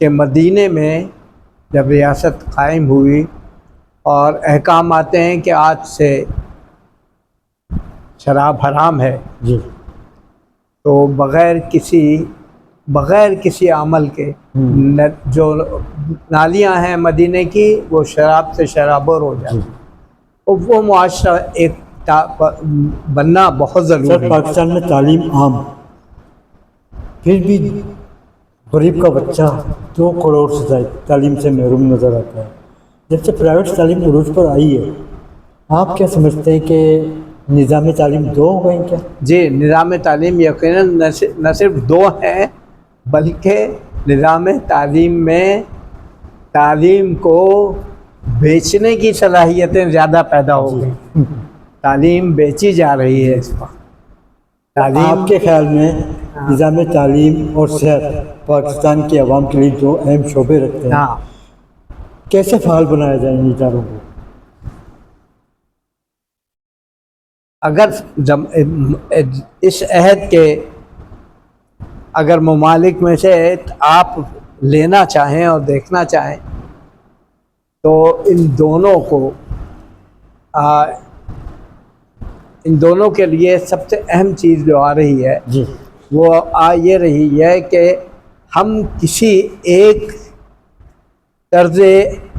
کہ مدینے میں جب ریاست قائم ہوئی اور احکام آتے ہیں کہ آج سے شراب حرام ہے، جی تو بغیر کسی عمل کے جو نالیاں ہیں مدینے کی وہ شراب سے شرابور ہو جاتی، اور وہ معاشرہ ایک بننا بہت ضروری سر ہے۔ پاکستان میں تعلیم عام، پھر بھی غریب کا بچہ 2 کروڑ سے زائد تعلیم سے محروم نظر آتا ہے۔ جب سے پرائیویٹ تعلیم عروج پر آئی ہے، آپ کیا سمجھتے ہیں کہ نظام تعلیم 2 ہو گئے کیا؟ جی، نظام تعلیم یقیناً نہ صرف 2 ہیں، بلکہ نظام تعلیم میں تعلیم کو بیچنے کی صلاحیتیں زیادہ پیدا ہو گئی، تعلیم بیچی جا رہی ہے اس وقت۔ آپ کے خیال میں نظام تعلیم اور صحت پاکستان کی عوام کے لیے 2 اہم شعبے رکھتے ہیں، ہاں، کیسے فعال بنایا جائے ان اداروں کو؟ اگر اس عہد کے اگر ممالک میں سے آپ لینا چاہیں اور دیکھنا چاہیں تو ان دونوں کے لیے سب سے اہم چیز جو آ رہی ہے جی وہ یہ رہی ہے کہ ہم کسی ایک طرز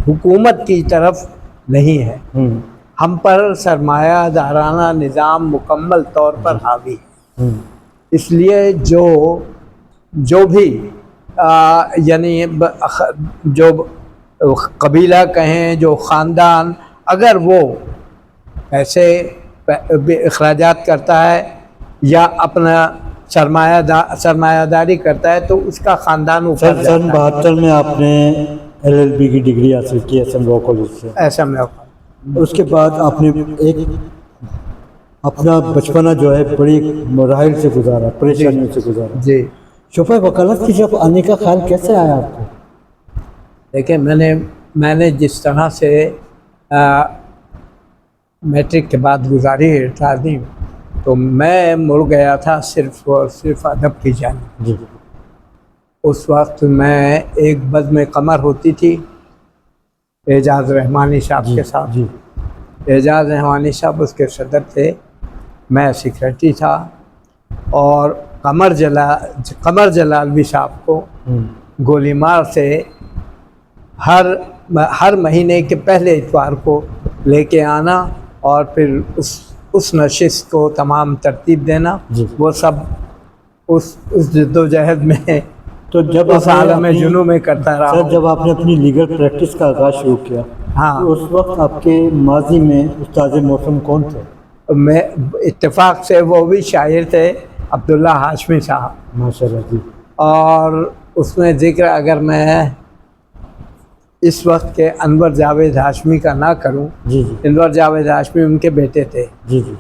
حکومت کی طرف نہیں ہیں، ہم پر سرمایہ دارانہ نظام مکمل طور پر حاوی ہے۔ اس لیے جو بھی یعنی جو قبیلہ کہیں، جو خاندان، اگر وہ ایسے اخراجات کرتا ہے یا اپنا سرمایہ داری کرتا ہے تو اس کا خاندان اوپر سر جاتا سن ہے۔ 72 میں آپ نے LLB کی ڈگری حاصل کی SM لاء کالج سے، ایسا میں اس کے بعد آپ نے ایک اپنا بچپنا جو ہے بڑی مراحل سے گزارا، پریشانیوں سے گزارا۔ جی شعبہ وکالت کی جب آنے کا خیال کیسے آیا آپ کو؟ دیکھیں، میں نے جس طرح سے میٹرک کے بعد گزاری ہے تعلیم، تو میں مڑ گیا تھا صرف اور صرف ادب کی جانب۔ جی اس وقت میں ایک بزم قمر ہوتی تھی اعجاز رحمانی صاحب کے ساتھ، جی اعجاز رحمانی صاحب اس کے صدر تھے، میں سیکریٹری تھا، اور قمر جلالوی صاحب کو گولی مار سے ہر مہینے کے پہلے اتوار کو لے کے آنا اور پھر اس نشست کو تمام ترتیب دینا، جی۔ وہ سب اس جد و جہد میں تو جب اس عالم جنوں میں کرتا رہا سر ہوں۔ جب آپ نے اپنی لیگل پریکٹس کا آغاز شروع کیا، ہاں، تو اس وقت آپ کے ماضی میں استاد موسم کون تھے؟ میں اتفاق سے وہ بھی شاعر تھے، عبداللہ ہاشمی صاحب، ماشاء اللہ جی۔ اور اس میں ذکر اگر میں اس وقت کے انور جاوید ہاشمی کا نہ کروں، جی جی انور جاوید ہاشمی ان کے بیٹے تھے۔ جی جی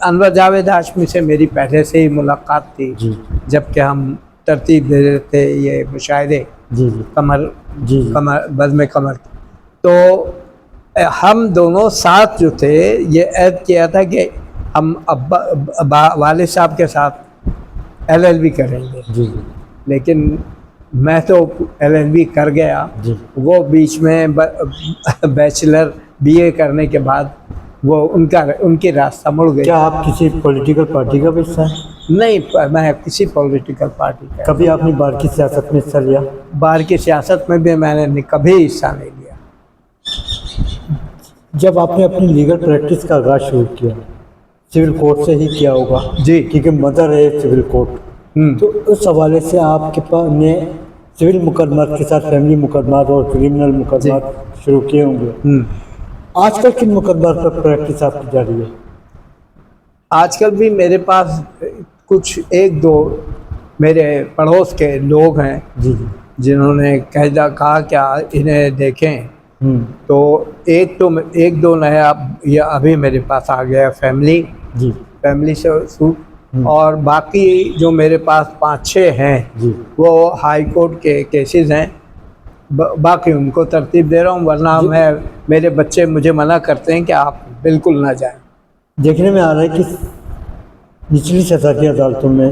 انور جاوید ہاشمی سے میری پہلے سے ہی ملاقات تھی، جی جب کہ ہم ترتیب دے رہے تھے یہ مشاعرے جی جی جی بزم قمر، تو ہم دونوں ساتھ جو تھے یہ عہد کیا تھا کہ ہم والد صاحب کے ساتھ LLB کریں گے، جی جی لیکن میں تو LLB کر گیا، جی وہ بیچ میں بیچلر BA کرنے کے بعد وہ ان کی راستہ مڑ گئی۔ کیا آپ کسی پولیٹیکل پارٹی کا بھی حصہ ہیں؟ نہیں، میں کسی پولیٹیکل پارٹی کا، کبھی آپ نے بار کی سیاست میں حصہ لیا؟ باہر کی سیاست میں بھی میں نے کبھی حصہ نہیں لیا۔ جب آپ نے اپنی لیگل پریکٹس کا آغاز شروع کیا، سول کورٹ سے ہی کیا ہوگا جی، کیونکہ مدر ہے سول کورٹ، تو اس حوالے سے آپ کے پاس نے سول مقدمات کے ساتھ فیملی مقدمات اور کرمنل مقدمات شروع کیے ہوں گے۔ آج کل کن مقدمات پر پریکٹس آپ کی جاری ہے؟ آج کل بھی میرے پاس کچھ 1-2 میرے پڑوس کے لوگ ہیں جی جی جنہوں نے کہا کہ انہیں دیکھیں، تو ایک دو نیا یہ ابھی میرے پاس آ گیا جی فیملی سے سوٹ، اور باقی جو میرے پاس 5-6 ہیں جی وہ ہائی کورٹ کے کیسز ہیں، باقی ان کو ترتیب دے رہا ہوں، ورنہ میرے بچے مجھے منع کرتے ہیں کہ آپ بالکل نہ جائیں۔ دیکھنے میں آ رہا ہے کہ نچلی سطح کی عدالتوں میں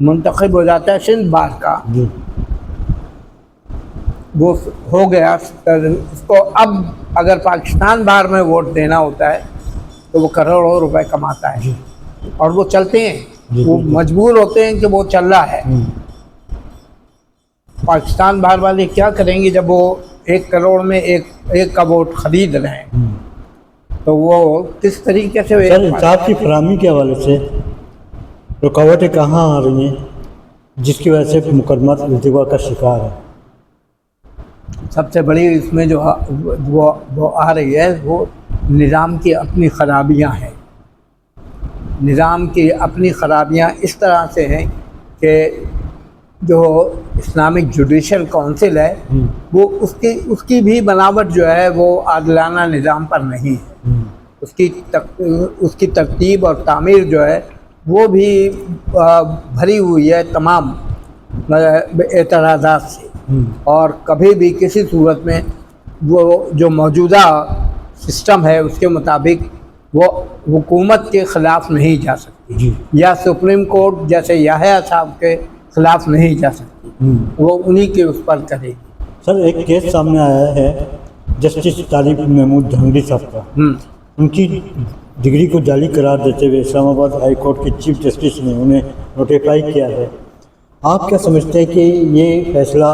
منتخب ہو جاتا ہے سندھ بار کا، جی وہ ہو گیا، اس کو اب اگر پاکستان بار میں ووٹ دینا ہوتا ہے تو وہ کروڑوں روپے کماتا ہے، اور وہ چلتے ہیں، وہ مجبور ہوتے ہیں کہ وہ چل رہا ہے۔ پاکستان بار والے کیا کریں گے جب وہ 1 کروڑ میں ایک کا ووٹ خرید رہے ہیں، تو وہ کس طریقے سے سر انصاف کی فراہمی کے حوالے سے رکاوٹیں کہاں آ رہی ہیں جس کی وجہ سے مقدمات التوا کا شکار ہے؟ سب سے بڑی اس میں جو وہ آ رہی ہے وہ نظام کی اپنی خرابیاں ہیں۔ نظام کی اپنی خرابیاں اس طرح سے ہیں کہ جو اسلامک جوڈیشل کونسل ہے وہ اس کی بھی بناوٹ جو ہے وہ عادلانہ نظام پر نہیں ہے، اس کی ترتیب اور تعمیر جو ہے وہ بھی بھری ہوئی ہے تمام اعتراضات سے، اور کبھی بھی کسی صورت میں وہ جو موجودہ سسٹم ہے اس کے مطابق وہ حکومت کے خلاف نہیں جا سکتی، یا سپریم کورٹ جیسے یحییٰ صاحب کے خلاف نہیں جا سکتی، وہ انہی کے اس پر کرے گی۔ سر ایک کیس سامنے آیا ہے جسٹس طالب محمود جہانگیر صاحب کا، ان کی ڈگری کو جعلی قرار دیتے ہوئے اسلام آباد ہائی کورٹ کے چیف جسٹس نے انہیں نوٹیفائی کیا ہے۔ آپ کیا سمجھتے ہیں کہ یہ فیصلہ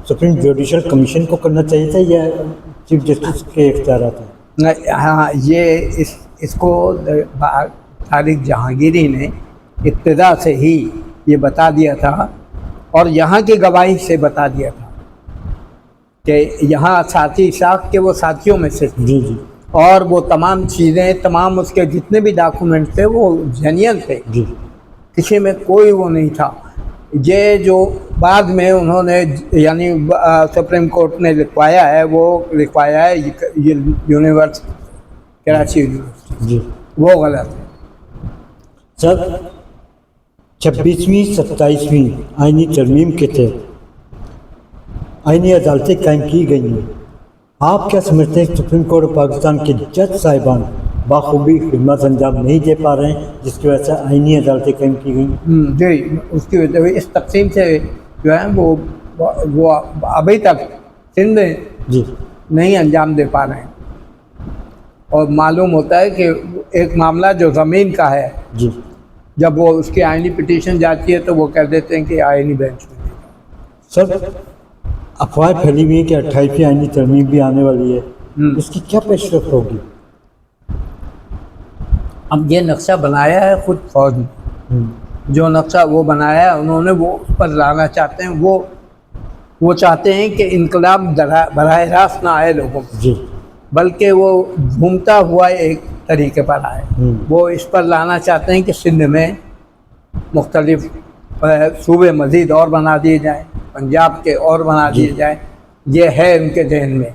سپریم جوڈیشل کمیشن کو کرنا چاہیے تھا یا چیف جسٹس کے اختیارات ہیں؟ ہاں، یہ اس کو طارق جہانگیری نے ابتدا سے ہی یہ بتا دیا تھا، اور یہاں کی گواہی سے بتا دیا تھا کہ یہاں ساتھی ساکھ کے وہ ساتھیوں میں سے جی جی، اور وہ تمام چیزیں، تمام اس کے جتنے بھی ڈاکومنٹ تھے وہ جینین تھے، جی کسی میں کوئی وہ نہیں تھا۔ یہ جو بعد میں انہوں نے یعنی سپریم کورٹ نے لکھوایا ہے، وہ لکھوایا ہے یونیورسٹی کراچی یونیورسٹی، جی وہ غلط ہے۔ سر 26ویں 27ویں آئینی ترمیم کے تحت آئینی عدالتیں قائم کی گئی ہیں، آپ کیا سمجھتے ہیں سپریم کورٹ پاکستان کے جج صاحبان بخوبی خدمات انجام نہیں دے پا رہے ہیں جس کی وجہ سے آئینی عدالتیں قائم کی گئیں؟ جی، اس کی وجہ سے اس تقسیم سے جو ہے وہ ابھی تک سندھ میں جی نہیں انجام دے پا رہے ہیں، اور معلوم ہوتا ہے کہ ایک معاملہ جو زمین کا ہے، جی جب وہ اس کی آئینی پٹیشن جاتی ہے تو وہ کہہ دیتے ہیں کہ آئینی بینچ میں۔ سر افواہ پھیلی ہوئی ہے کہ 28ویں آئینی ترمیم بھی آنے والی ہے، اس کی کیا پیش رفت ہوگی؟ اب یہ نقشہ بنایا ہے خود فوج نے، جو نقشہ وہ بنایا ہے انہوں نے، وہ اس پر لانا چاہتے ہیں، وہ چاہتے ہیں کہ انقلاب براہ راست نہ آئے لوگوں کو، جی بلکہ وہ گھومتا ہوا ایک طریقے پر آئے۔ وہ اس پر لانا چاہتے ہیں کہ سندھ میں مختلف صوبے مزید اور بنا دیے جائیں، پنجاب کے اور بنا دیے جائیں، یہ ہے ان کے ذہن میں،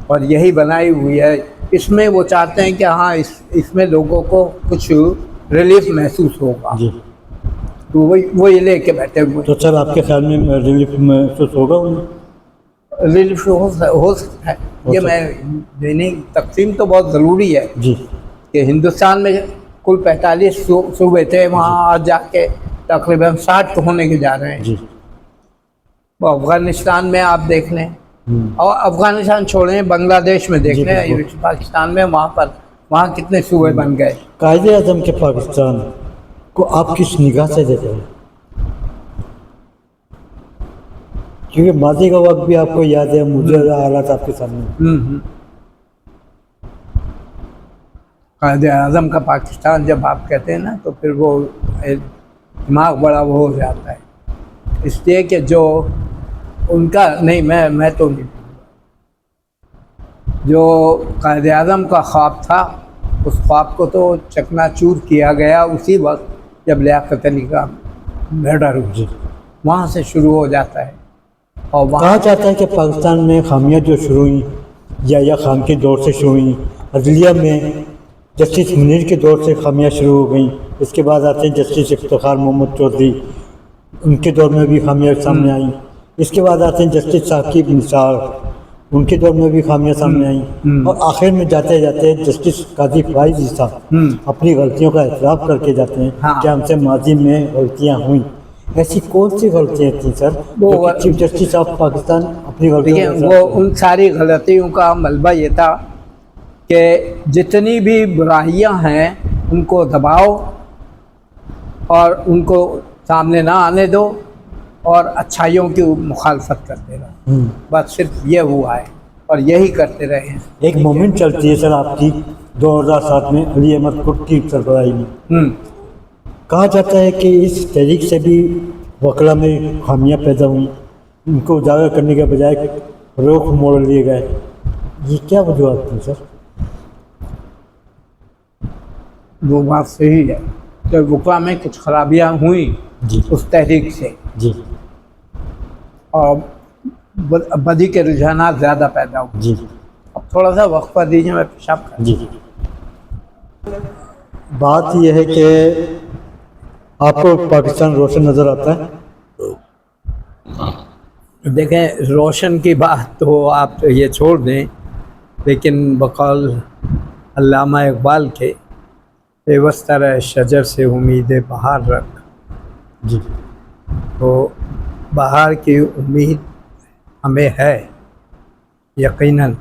اور یہی بنائی ہوئی ہے۔ اس میں وہ چاہتے ہیں کہ ہاں اس میں لوگوں کو کچھ ریلیف محسوس ہوگا، جی، تو وہ یہ لے کے بیٹھے ہوئے۔ تو سر آپ کے خیال میں ریلیف محسوس ہوگا انہیں؟ ریلیف ہو سکتا ہے، یہ میں تقسیم تو بہت ضروری ہے جی، کہ ہندوستان میں کل 45 صوبے تھے، وہاں آج جا کے تقریباً 60 ہونے کے جا رہے ہیں۔ جی، وہ افغانستان میں آپ دیکھ لیں، اور افغانستان چھوڑیں، بنگلہ دیش میں دیکھ لیں، پاکستان میں وہاں کتنے صوبے بن گئے۔ قائد اعظم کے پاکستان کو آپ کس نگاہ سے دیکھ رہے ہیں؟ کیونکہ ماضی کا وقت بھی آپ کو یاد ہے، مجھے حالات آپ کے سامنے۔ قائد اعظم کا پاکستان جب آپ کہتے ہیں نا تو پھر وہ دماغ بڑا وہ ہو جاتا ہے، اس لیے کہ جو ان کا نہیں، میں تو نہیں، جو قائد اعظم کا خواب تھا اس خواب کو تو چکنا چور کیا گیا اسی وقت جب لیاقت علی کا مرڈر ہوا، وہاں سے شروع ہو جاتا ہے۔ اور کہا جاتا ہے کہ پاکستان میں خامیاں جو شروع ہوئیں یا خان کے دور سے شروع ہوئیں، عدلیہ میں جسٹس منیر کے دور سے خامیاں شروع ہو گئیں، اس کے بعد آتے ہیں جسٹس افتخار محمد چودھری، ان کے دور میں بھی خامیاں سامنے آئیں، اس کے بعد آتے ہیں جسٹس ثاقب نثار، ان کے دور میں بھی خامیاں سامنے آئیں، اور آخر میں جاتے جاتے جسٹس قاضی فائز عیسیٰ اپنی غلطیوں کا اعتراف کر کے جاتے ہیں کہ ہم سے ماضی میں غلطیاں ہوئیں۔ ایسی کون سی غلطیاں تھیں سر وہ چیف جسٹس آف پاکستان اپنی دیکھیں غلطیوں وہ ان ساری غلطیوں کا ملبہ یہ تھا کہ جتنی بھی برائیاں ہیں ان کو دباؤ اور ان کو سامنے نہ آنے دو اور اچھائیوں کی مخالفت کرتے رہو، بس صرف یہ ہوا ہے اور یہی کرتے رہے ہیں۔ ایک مومنٹ چلتی ہے سر آپ کی 2007 میں علی احمد خود کی سربراہی میں، کہا جاتا ہے کہ اس تحریک سے بھی وکلا میں خامیاں پیدا ہوئیں، ان کو اجاگر کرنے کے بجائے رخ موڑ لیے گئے، یہ کیا وجوہات تھی سر؟ وہ بات صحیح ہے کہ وقوع میں کچھ خرابیاں ہوئیں جی اس تحریک سے جی اور بدی کے رجحانات زیادہ پیدا ہوئے۔ جی اب تھوڑا سا وقفہ دیجیے، میں پیشاب کروں۔ جی بات یہ ہے کہ آپ کو پاکستان روشن نظر آتا ہے؟ دیکھیں روشن کی بات تو آپ یہ چھوڑ دیں، لیکن بقول علامہ اقبال کے پیوستہ رہ شجر سے امید بہار رکھ، جی تو بہار کی امید ہمیں ہے یقیناً،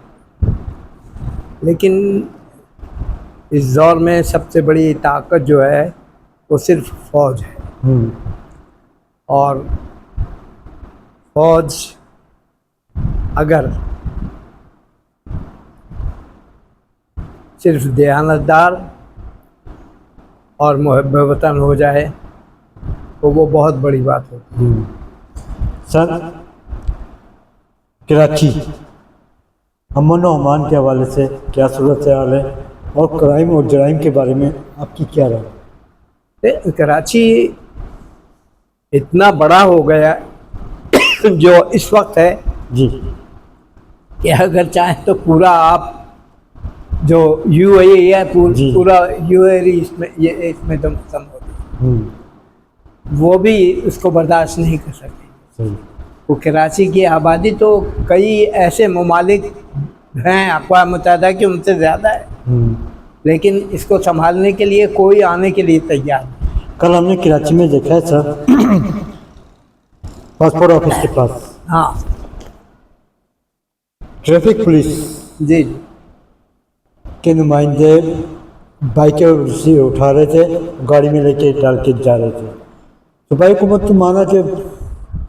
لیکن اس دور میں سب سے بڑی طاقت جو ہے وہ صرف فوج ہے، اور فوج اگر صرف دیانتدار اور محب وطن ہو جائے تو وہ بہت بڑی بات ہوتی ہے۔ سر کراچی امن و امان کے حوالے سے کیا صورتحال ہے اور کرائم اور جرائم کے بارے میں آپ کی کیا رائے؟ کراچی اتنا بڑا ہو گیا جو اس وقت ہے جی کہ اگر چاہیں تو پورا آپ جو یو اے ای ہے جی پورا یو اے ای اس میں دم ختم ہو گیا، وہ بھی اس کو برداشت نہیں کر سکتے۔ صحیح۔ وہ کراچی کی آبادی تو کئی ایسے ممالک ہیں اقوام متحدہ کی ان سے زیادہ ہے، لیکن اس کو سنبھالنے کے لیے کوئی آنے کے لیے تیار نہیں۔ کل ہم نے کراچی میں دیکھا ہے سر، پاسپورٹ آفس کے پاس ہاں ٹریفک پولیس جی کے نمائندے بائکیں اٹھا رہے تھے، گاڑی میں لے کے ڈال کے جا رہے تھے، صوبائی حکومت تو مانا کہ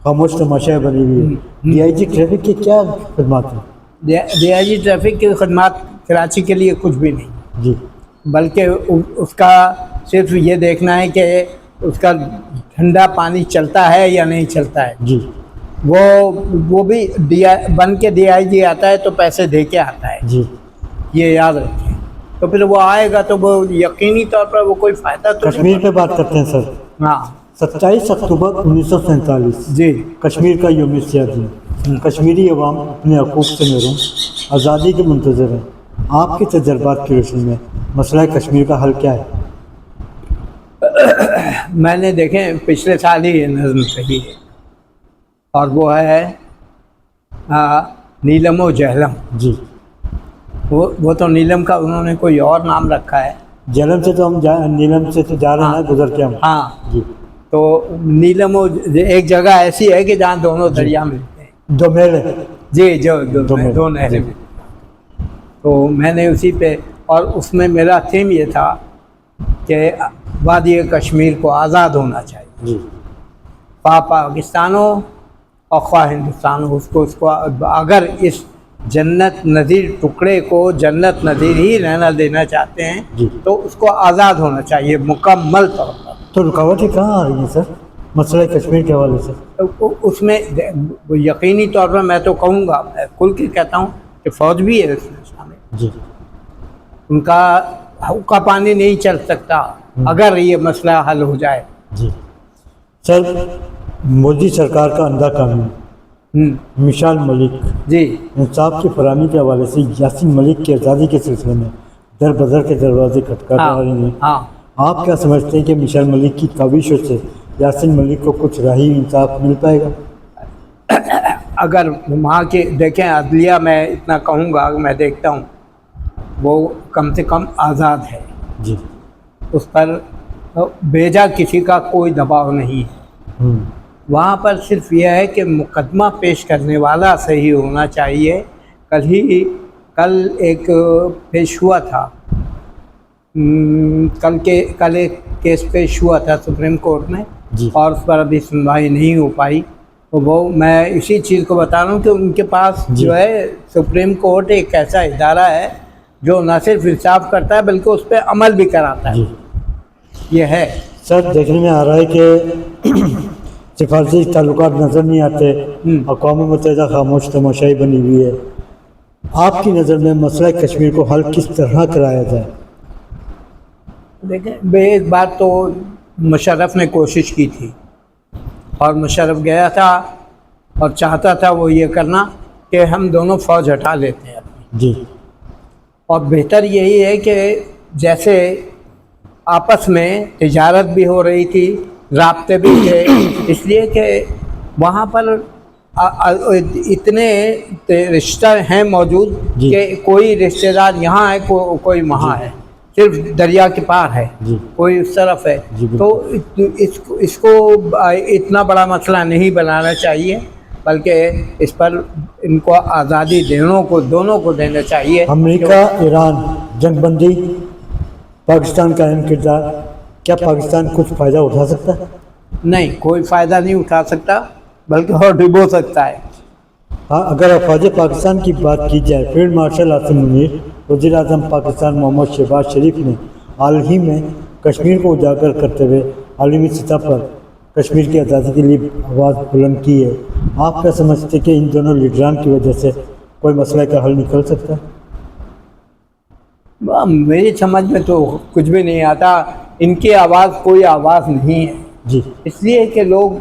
خاموش تماشا بنی ہوئی ہے، ڈی آئی جی ٹریفک کی کیا خدمات ہیں؟ ڈی آئی جی ٹریفک کی خدمات کراچی کے لیے کچھ بھی نہیں، جی بلکہ اس کا صرف یہ دیکھنا ہے کہ اس کا ٹھنڈا پانی چلتا ہے یا نہیں چلتا ہے۔ جی وہ بھی بن کے ڈی آئی جی آتا ہے تو پیسے دے کے آتا ہے، جی یہ یاد رکھیں۔ تو پھر وہ آئے گا تو وہ یقینی طور پر وہ کوئی فائدہ تو کشمیر پہ بات کرتے ہیں سر، ہاں 27 اکتوبر 1947 جی کشمیر کا یوم سیاہ دن، کشمیری عوام اپنے حقوق سے محروم، آزادی کے منتظر ہیں، آپ کے تجربات کی روشنی میں مسئلہ کشمیر کا حل کیا ہے؟ میں نے دیکھیں پچھلے سال ہی یہ نظم کہی ہے، اور وہ ہے نیلم و جہلم۔ جی وہ تو نیلم کا انہوں نے کوئی اور نام رکھا ہے، جہلم سے تو ہم نیلم سے تو جا رہے ہیں نا، گزر کے ہم۔ ہاں جی تو نیلم و ایک جگہ ایسی ہے کہ جہاں دونوں دریا ملتے ہیں، دو میل ہے۔ جی جو محل۔ دو نہریں ملتی ہیں۔ تو میں نے اسی پہ، اور اس میں میرا تھیم یہ تھا کہ وادی کشمیر کو آزاد ہونا چاہیے، جی پاکستان ہو اور خواہ ہندوستان ہو، اس کو اگر اس جنت نظیر ٹکڑے کو جنت نظیر ہی رہنا دینا چاہتے ہیں جی تو اس کو آزاد ہونا چاہیے مکمل طور پر۔ تو رکاوٹیں کہاں آ رہی ہیں سر مسئلہ کشمیر کے حوالے سے؟ اس میں یقینی طور پر میں تو کہوں گا، میں کھل کے کہتا ہوں کہ فوج بھی ہے اس میں شامل، جی ان کا حقہ پانی نہیں چل سکتا اگر یہ مسئلہ حل ہو جائے۔ جی سر، مودی سرکار کا اندھا قانون، مشال ملک جی انصاف کی فراہمی کے حوالے سے یاسین ملک کی آزادی کے سلسلے میں در بدر کے دروازے کھٹکھٹا رہے ہیں، ہاں آپ کیا سمجھتے ہیں کہ مشال ملک کی کاوشوں سے یاسین ملک کو کچھ راہی انصاف مل پائے گا؟ اگر وہاں کے دیکھیں عدلیہ، میں اتنا کہوں گا، میں دیکھتا ہوں وہ کم سے کم آزاد ہے، جی اس پر بیجا کسی کا کوئی دباؤ نہیں ہے، وہاں پر صرف یہ ہے کہ مقدمہ پیش کرنے والا صحیح ہونا چاہیے. کل ایک پیش ہوا تھا، کل ایک کیس پیش ہوا تھا سپریم کورٹ میں، اور اس پر ابھی سنوائی نہیں ہو پائی. وہ میں اسی چیز کو بتا رہا ہوں کہ ان کے پاس جو ہے سپریم کورٹ ایک ایسا ادارہ ہے جو نہ صرف انصاف کرتا ہے بلکہ اس پہ عمل بھی کراتا ہے. یہ ہے سر. دیکھنے میں آ رہا ہے کہ سفارشی تعلقات نظر نہیں آتے، اقوام متحدہ خاموش تماشائی بنی ہوئی ہے. آپ کی نظر میں مسئلہ کشمیر کو حل کس طرح کرایا جائے؟ دیکھیں، ایک بات تو مشرف نے کوشش کی تھی، اور مشرف گیا تھا اور چاہتا تھا وہ یہ کرنا کہ ہم دونوں فوج ہٹا لیتے ہیں اپنی. اور بہتر یہی ہے کہ جیسے آپس میں تجارت بھی ہو رہی تھی، رابطے بھی تھے، اس لیے کہ وہاں پر اتنے رشتہ ہیں موجود کہ کوئی رشتہ دار یہاں ہے، کوئی وہاں ہے، صرف دریا کے پار ہے، کوئی اس طرف ہے. تو اس کو اتنا بڑا مسئلہ نہیں بنانا چاہیے، بلکہ اس پر ان کو آزادی دونوں کو دینا چاہیے. امریکہ ایران جنگ بندی، پاکستان کا اہم کردار، کیا پاکستان کچھ فائدہ اٹھا سکتا ہے؟ نہیں، کوئی فائدہ نہیں اٹھا سکتا، بلکہ اور ڈبو سکتا ہے. اگر افواج پاکستان کی بات کی جائے، فیلڈ مارشل عاصم منیر، وزیر اعظم پاکستان محمد شہباز شریف نے حال ہی میں کشمیر کو اجاگر کرتے ہوئے عالمی سطح پر کشمیر کی آزادی کے لیے آواز بلند کی ہے. آپ کیا سمجھتے کہ ان دونوں لیڈران کی وجہ سے کوئی مسئلہ کا حل نکل سکتا ہے؟ میری سمجھ میں تو کچھ بھی نہیں آتا. ان کی آواز کوئی آواز نہیں ہے، اس لیے کہ لوگ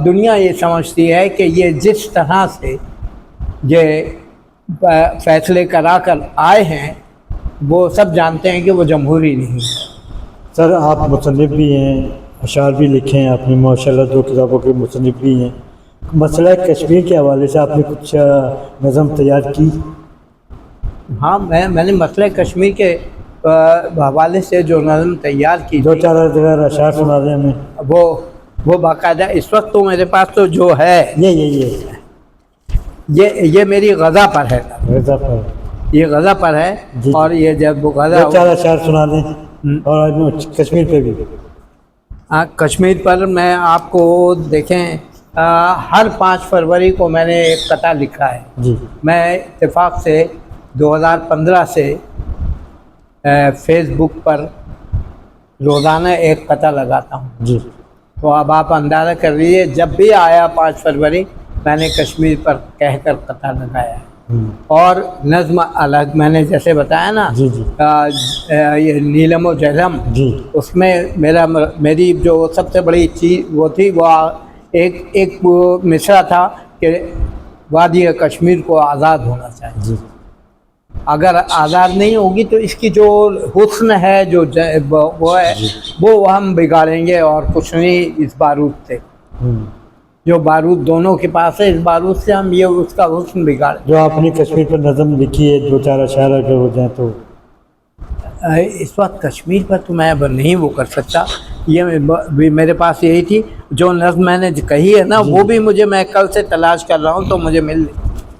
دنیا یہ سمجھتی ہے کہ یہ جس طرح سے یہ فیصلے کرا کر آئے ہیں وہ سب جانتے ہیں کہ وہ جمہوری نہیں ہے. سر، آپ مصنف بھی ہیں، اشعار بھی لکھے ہیں، آپ نے ماشاءاللہ 2 کتابوں کے مصنف بھی ہیں. مسئلہ کشمیر کے حوالے سے آپ نے کچھ نظم تیار کی؟ ہاں، میں نے مسئلہ کشمیر کے حوالے سے جو نظم تیار کی، 2-4 اشعار سنا دیں ہمیں. وہ باقاعدہ اس وقت تو میرے پاس تو جو ہے یہ میری غزہ پر ہے. یہ غزہ پر ہے. اور یہ جب غزہ 2-4 اشعار سنا دیں، اور کشمیر پہ بھی. کشمیر پر میں آپ کو دیکھیں، ہر 5 فروری کو میں نے ایک قطعہ لکھا ہے. میں اتفاق سے 2015 سے فیس بک پر روزانہ ایک قطعہ لگاتا ہوں. تو اب آپ اندازہ کر لیجیے، جب بھی آیا 5 فروری میں نے کشمیر پر کہہ کر قطعہ لگایا. اور نظم الگ میں نے جیسے بتایا نا، یہ نیلم و جہلم، اس میں میری جو سب سے بڑی چیز وہ تھی، وہ ایک مصرع تھا کہ وادی کشمیر کو آزاد ہونا چاہیے. اگر آزاد نہیں ہوگی تو اس کی جو حسن ہے، جو وہ ہے، وہ ہم بگاڑیں گے. اور کچھ نہیں، اس بارود سے، جو بارود دونوں کے پاس ہے، اس بارود سے ہم یہ اس کا حسن بگاڑیں. جو آپ نے کشمیر پر نظم لکھی ہے، 2-4 اشعار اگر ہو جائیں تو. اس وقت کشمیر پر تو میں نہیں وہ کر سکتا. یہ میرے پاس یہی تھی جو نظم میں نے کہی ہے نا، وہ بھی میں کل سے تلاش کر رہا ہوں تو مجھے مل.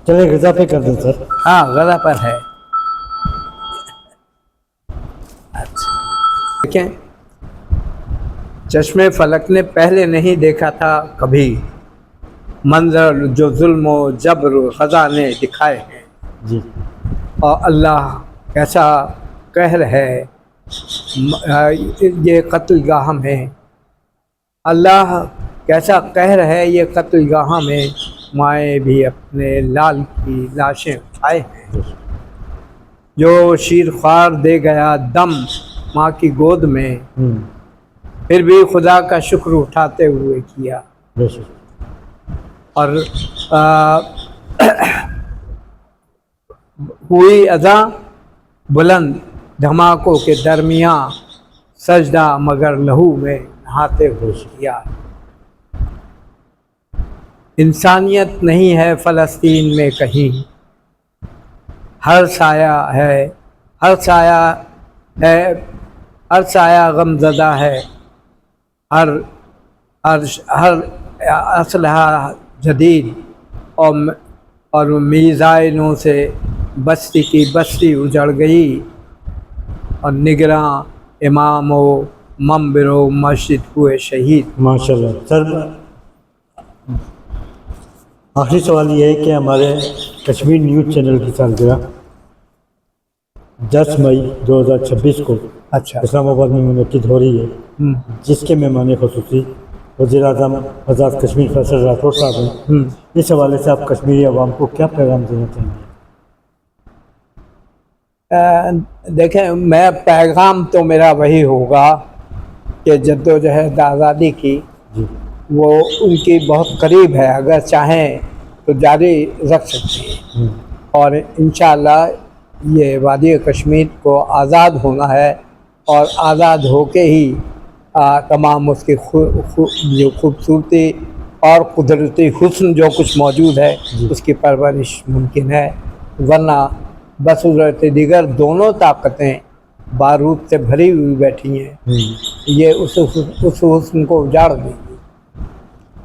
چلے غزہ پہ کر دیں سر. ہاں، غزہ پر ہے. دیکھیں، چشمے فلک نے پہلے نہیں دیکھا تھا کبھی، منظر جو ظلم و جبر غزہ نے دکھائے ہیں. اور اللہ کیسا قہر ہے یہ قتل گاہ میں، اللہ کیسا قہر ہے یہ قتل گاہ میں، مائیں بھی اپنے لال کی لاشیں اٹھائے ہیں. جو شیر خوار دے گیا دم ماں کی گود میں، پھر بھی خدا کا شکر اٹھاتے ہوئے کیا. اور ہوئی اذاں بلند دھماکوں کے درمیاں، سجدہ مگر لہو میں نہاتے ہوئے کیا. انسانیت نہیں ہے فلسطین میں کہیں، ہر سایہ ہے، ہر سایہ غم زدہ ہے، ہر ہر اسلحہ جدید اور میزائلوں سے بستی کی بستی اجڑ گئی، اور نگراں امام و منبر و مسجد ہوئے شہید۔ ماشاء اللہ سر، آخری سوال یہ ہے کہ ہمارے کشمیر نیوز چینل کی سالگرہ 10 مئی 2026 کو اچھا، اسلام آباد میں منعقد ہو رہی ہے، جس کے مہمان خصوصی وزیر اعظم آزاد کشمیر فیصل راٹھوڑ صاحب ہیں۔ اس حوالے سے آپ کشمیری عوام کو کیا پیغام دینا چاہیں گے؟ دیکھیں، میں پیغام تو میرا وہی ہوگا کہ جدوجہد آزادی کی جی وہ ان کی بہت قریب ہے، اگر چاہیں تو جاری رکھ سکتے ہیں، اور انشاءاللہ یہ وادی کشمیر کو آزاد ہونا ہے، اور آزاد ہو کے ہی تمام اس کی جو خوبصورتی اور قدرتی حسن جو کچھ موجود ہے اس کی پرورش ممکن ہے، ورنہ بصورت دیگر دونوں طاقتیں بارود سے بھری ہوئی بیٹھی ہیں، یہ اس حسن کو اجاڑ دیں گی۔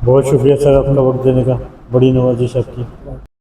بہت شکریہ سر آپ کا وقت دینے کا، بڑی نوازش آپ کی۔